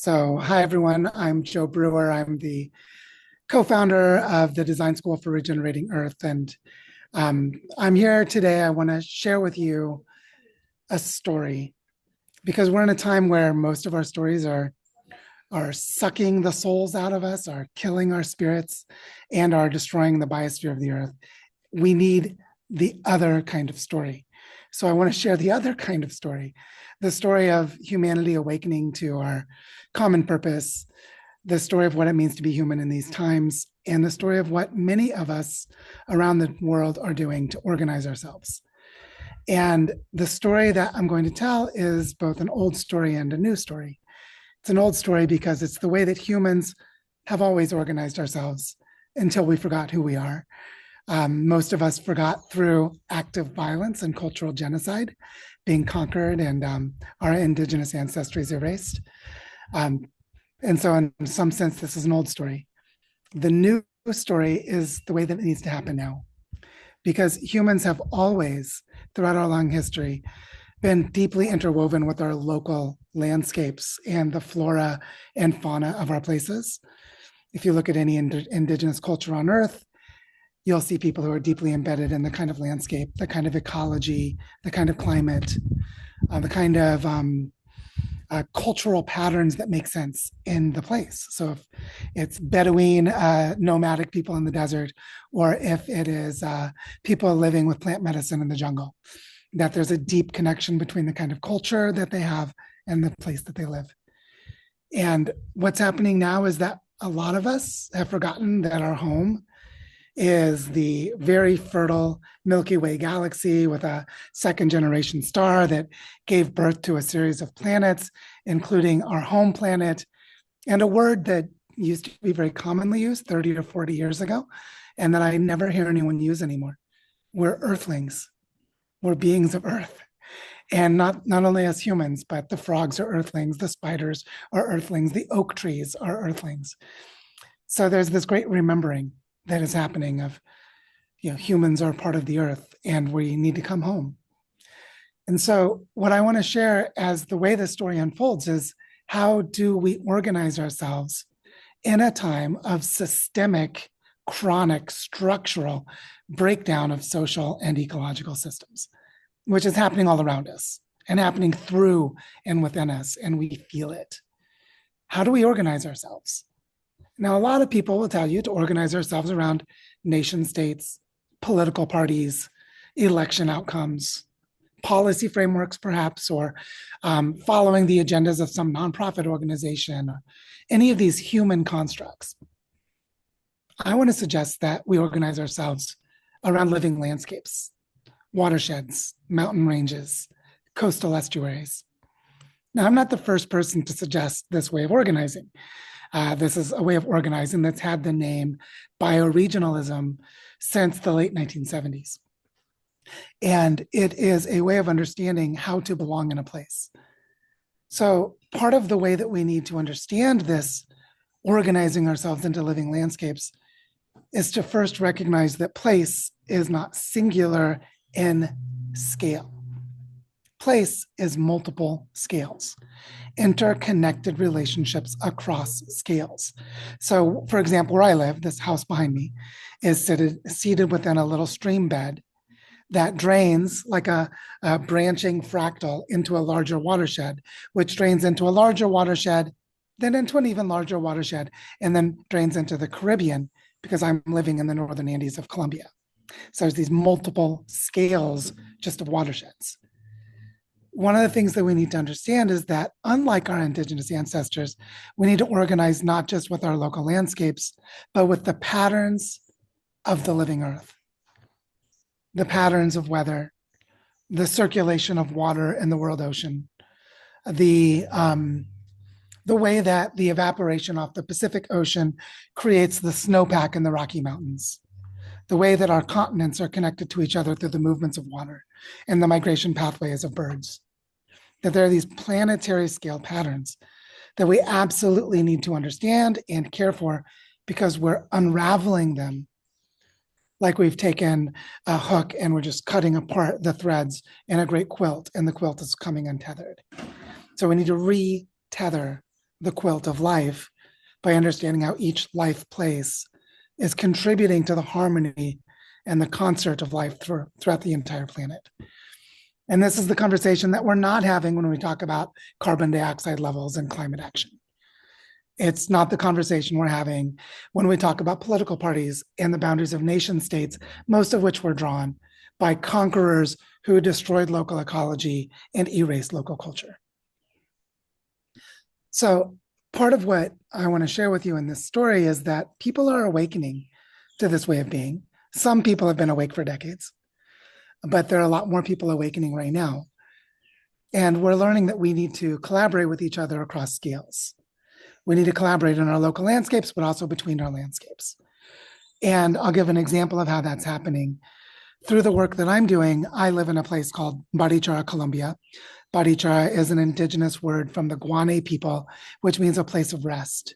So, hi everyone. I'm Joe Brewer. I'm the co-founder of the Design School for Regenerating Earth, and I'm here today. I want to share with you a story because we're in a time where most of our stories are sucking the souls out of us, are killing our spirits, and are destroying the biosphere of the earth. We need the other kind of story. So I want to share the other kind of story, the story of humanity awakening to our common purpose, the story of what it means to be human in these times, and the story of what many of us around the world are doing to organize ourselves. And the story that I'm going to tell is both an old story and a new story. It's an old story because it's the way that humans have always organized ourselves until we forgot who we are. Most of us forgot through active violence and cultural genocide, being conquered and our indigenous ancestries erased. And so in some sense, this is an old story. The new story is the way that it needs to happen now, because humans have always, throughout our long history, been deeply interwoven with our local landscapes and the flora and fauna of our places. If you look at any indigenous culture on Earth, you'll see people who are deeply embedded in the kind of landscape, the kind of ecology, the kind of climate, the kind of cultural patterns that make sense in the place. So if it's Bedouin, nomadic people in the desert, or if it is people living with plant medicine in the jungle, that there's a deep connection between the kind of culture that they have and the place that they live. And what's happening now is that a lot of us have forgotten that our home is the very fertile Milky Way galaxy with a second generation star that gave birth to a series of planets, including our home planet, and a word that used to be very commonly used 30 or 40 years ago, and that I never hear anyone use anymore. We're earthlings. We're beings of Earth. And not only as humans, but the frogs are earthlings, the spiders are earthlings, the oak trees are earthlings. So there's this great remembering that is happening of, humans are part of the earth and we need to come home. And so what I want to share as the way the story unfolds is, how do we organize ourselves in a time of systemic, chronic, structural breakdown of social and ecological systems, which is happening all around us and happening through and within us, and we feel it. How do we organize ourselves? Now, a lot of people will tell you to organize ourselves around nation states, political parties, election outcomes, policy frameworks, perhaps, or following the agendas of some nonprofit organization, or any of these human constructs. I want to suggest that we organize ourselves around living landscapes, watersheds, mountain ranges, coastal estuaries. Now, I'm not the first person to suggest this way of organizing. This is a way of organizing that's had the name bioregionalism since the late 1970s. And it is a way of understanding how to belong in a place. So part of the way that we need to understand this organizing ourselves into living landscapes is to first recognize that place is not singular in scale. Place is multiple scales, interconnected relationships across scales. So, for example, where I live, this house behind me is seated within a little stream bed that drains like a branching fractal into a larger watershed, which drains into a larger watershed, then into an even larger watershed, and then drains into the Caribbean, because I'm living in the northern Andes of Colombia. So there's these multiple scales just of watersheds. One of the things that we need to understand is that, unlike our indigenous ancestors, we need to organize not just with our local landscapes, but with the patterns of the living earth, the patterns of weather, the circulation of water in the world ocean, the way that the evaporation off the Pacific Ocean creates the snowpack in the Rocky Mountains, the way that our continents are connected to each other through the movements of water and the migration pathways of birds. That there are these planetary scale patterns that we absolutely need to understand and care for, because we're unraveling them like we've taken a hook and we're just cutting apart the threads in a great quilt, and the quilt is coming untethered. So we need to re-tether the quilt of life by understanding how each life place is contributing to the harmony and the concert of life throughout the entire planet. And this is the conversation that we're not having when we talk about carbon dioxide levels and climate action. It's not the conversation we're having when we talk about political parties and the boundaries of nation states, most of which were drawn by conquerors who destroyed local ecology and erased local culture. So part of what I want to share with you in this story is that people are awakening to this way of being. Some people have been awake for decades, but there are a lot more people awakening right now. And we're learning that we need to collaborate with each other across scales. We need to collaborate in our local landscapes, but also between our landscapes. And I'll give an example of how that's happening. Through the work that I'm doing, I live in a place called Barichara, Colombia. Barichara is an indigenous word from the Guane people, which means a place of rest,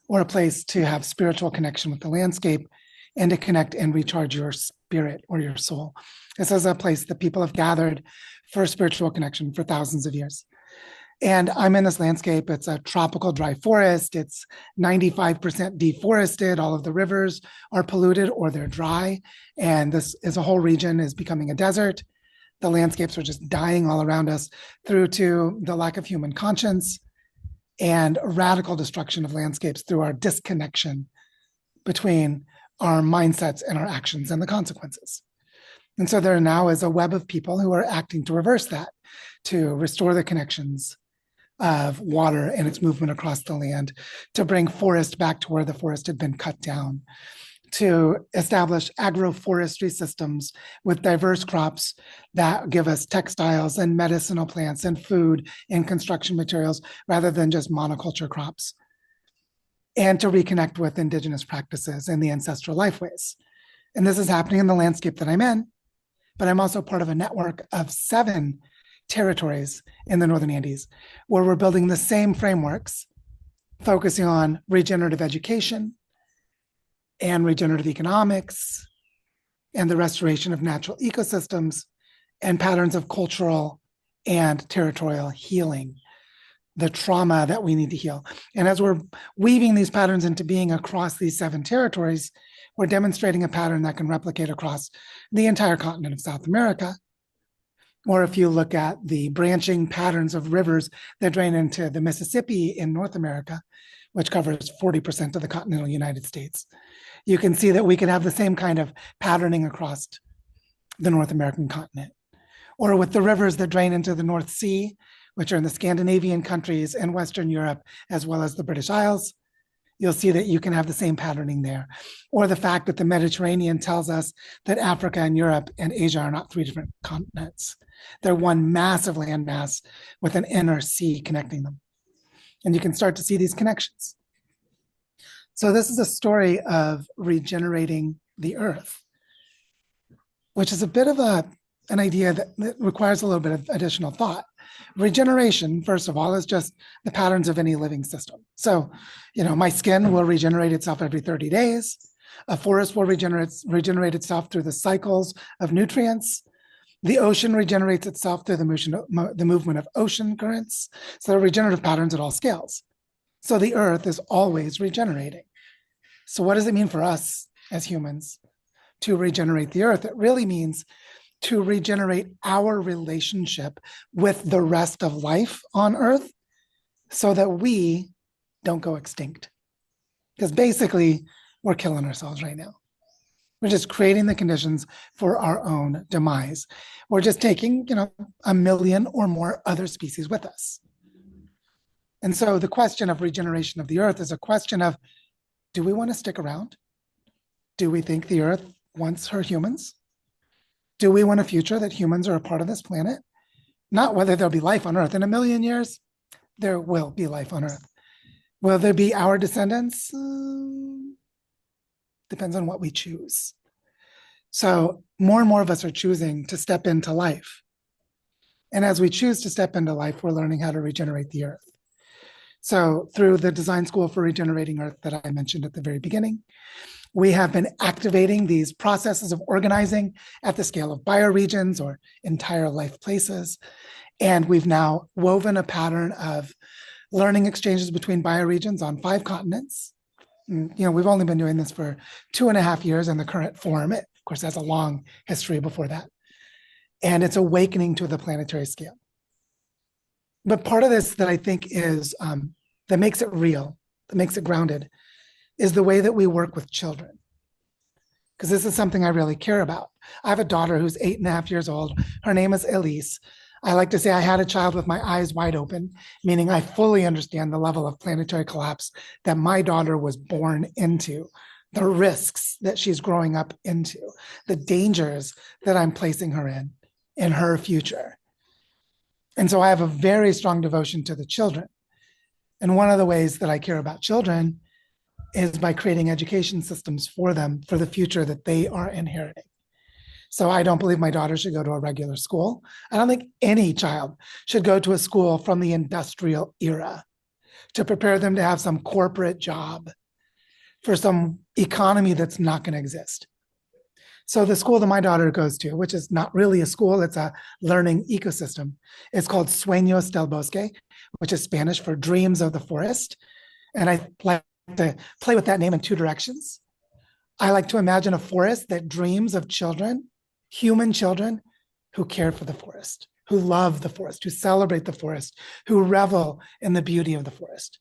or a place to have spiritual connection with the landscape and to connect and recharge your spirit or your soul. This is a place that people have gathered for spiritual connection for thousands of years. And I'm in this landscape. It's a tropical dry forest. It's 95% deforested. All of the rivers are polluted or they're dry. And this is a whole region is becoming a desert. The landscapes are just dying all around us through to the lack of human conscience and radical destruction of landscapes through our disconnection between our mindsets and our actions and the consequences. And so there now is a web of people who are acting to reverse that, to restore the connections of water and its movement across the land, to bring forest back to where the forest had been cut down, to establish agroforestry systems with diverse crops that give us textiles and medicinal plants and food and construction materials rather than just monoculture crops, and to reconnect with indigenous practices and the ancestral lifeways. And this is happening in the landscape that I'm in, but I'm also part of a network of 7 territories in the Northern Andes where we're building the same frameworks, focusing on regenerative education and regenerative economics and the restoration of natural ecosystems and patterns of cultural and territorial healing, the trauma that we need to heal. And as we're weaving these patterns into being across these 7 territories, we're demonstrating a pattern that can replicate across the entire continent of South America. Or if you look at the branching patterns of rivers that drain into the Mississippi in North America, which covers 40% of the continental United States, you can see that we can have the same kind of patterning across the North American continent. Or with the rivers that drain into the North Sea, which are in the Scandinavian countries and Western Europe, as well as the British Isles, you'll see that you can have the same patterning there. Or the fact that the Mediterranean tells us that Africa and Europe and Asia are not 3 different continents. They're one massive landmass with an inner sea connecting them. And you can start to see these connections. So this is a story of regenerating the earth, which is a bit of an idea that requires a little bit of additional thought. Regeneration, first of all, is just the patterns of any living system. So, my skin will regenerate itself every 30 days. A forest will regenerate itself through the cycles of nutrients. The ocean regenerates itself through the movement of ocean currents. So there are regenerative patterns at all scales. So the earth is always regenerating. So what does it mean for us as humans to regenerate the earth? It really means to regenerate our relationship with the rest of life on earth so that we don't go extinct. Because basically, we're killing ourselves right now. We're just creating the conditions for our own demise. We're just taking, 1 million or more other species with us. And so the question of regeneration of the earth is a question of, do we want to stick around? Do we think the earth wants her humans? Do we want a future that humans are a part of this planet? Not whether there'll be life on earth. In 1 million years, there will be life on earth. Will there be our descendants? Depends on what we choose. So more and more of us are choosing to step into life. And as we choose to step into life, we're learning how to regenerate the earth. So through the Design School for Regenerating Earth that I mentioned at the very beginning, we have been activating these processes of organizing at the scale of bioregions or entire life places. And we've now woven a pattern of learning exchanges between bioregions on 5 continents. We've only been doing this for 2.5 years in the current form. It, of course, has a long history before that. And it's awakening to the planetary scale. But part of this that I think is, that makes it real, that makes it grounded, is the way that we work with children. Because this is something I really care about. I have a daughter who's 8.5 years old. Her name is Elise. I like to say I had a child with my eyes wide open, meaning I fully understand the level of planetary collapse that my daughter was born into, the risks that she's growing up into, the dangers that I'm placing her in her future. And so I have a very strong devotion to the children. And one of the ways that I care about children is by creating education systems for them for the future that they are inheriting. So I don't believe my daughter should go to a regular school. I don't think any child should go to a school from the industrial era to prepare them to have some corporate job for some economy that's not going to exist. So the school that my daughter goes to, which is not really a school, it's a learning ecosystem, is called Sueños del Bosque, which is Spanish for dreams of the forest. And I like to play with that name in 2 directions. I like to imagine a forest that dreams of children, human children, who care for the forest, who love the forest, who celebrate the forest, who revel in the beauty of the forest.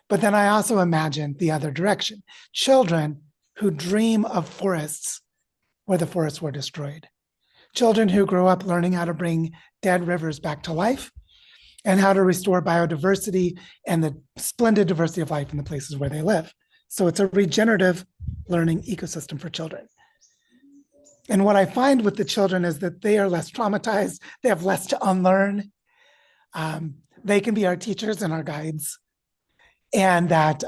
But then I also imagine the other direction, children who dream of forests where the forests were destroyed. Children who grew up learning how to bring dead rivers back to life and how to restore biodiversity and the splendid diversity of life in the places where they live. So it's a regenerative learning ecosystem for children. And what I find with the children is that they are less traumatized. They have less to unlearn. They can be our teachers and our guides. And that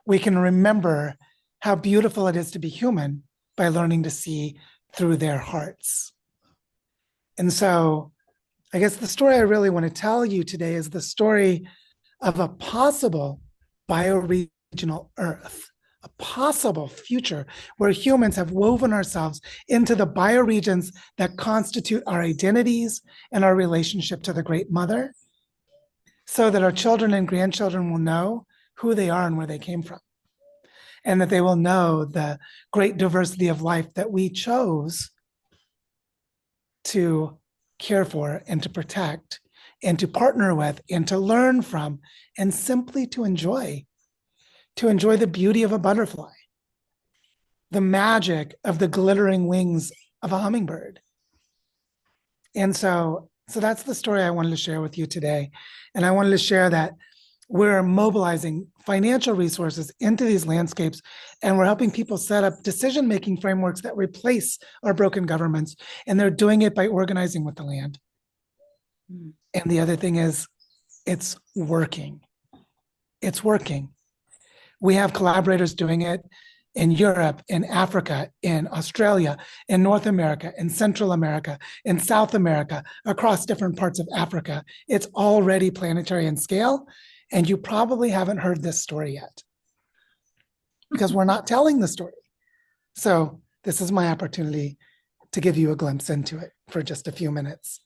we can remember how beautiful it is to be human by learning to see through their hearts. And so I guess the story I really want to tell you today is the story of a possible bioregional Earth, a possible future where humans have woven ourselves into the bioregions that constitute our identities and our relationship to the Great Mother, so that our children and grandchildren will know who they are and where they came from, and that they will know the great diversity of life that we chose to care for and to protect and to partner with and to learn from and simply to enjoy the beauty of a butterfly, the magic of the glittering wings of a hummingbird. And so that's the story I wanted to share with you today. And I wanted to share that we're mobilizing financial resources into these landscapes, and we're helping people set up decision-making frameworks that replace our broken governments. And they're doing it by organizing with the land. And the other thing is, it's working. It's working. We have collaborators doing it in Europe, in Africa, in Australia, in North America, in Central America, in South America, across different parts of Africa. It's already planetary in scale. And you probably haven't heard this story yet because we're not telling the story. So this is my opportunity to give you a glimpse into it for just a few minutes.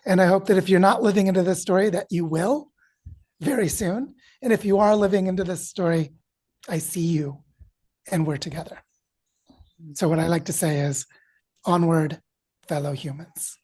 And I hope that if you're not living into this story, that you will very soon. And if you are living into this story, I see you and we're together. So what I like to say is, onward, fellow humans.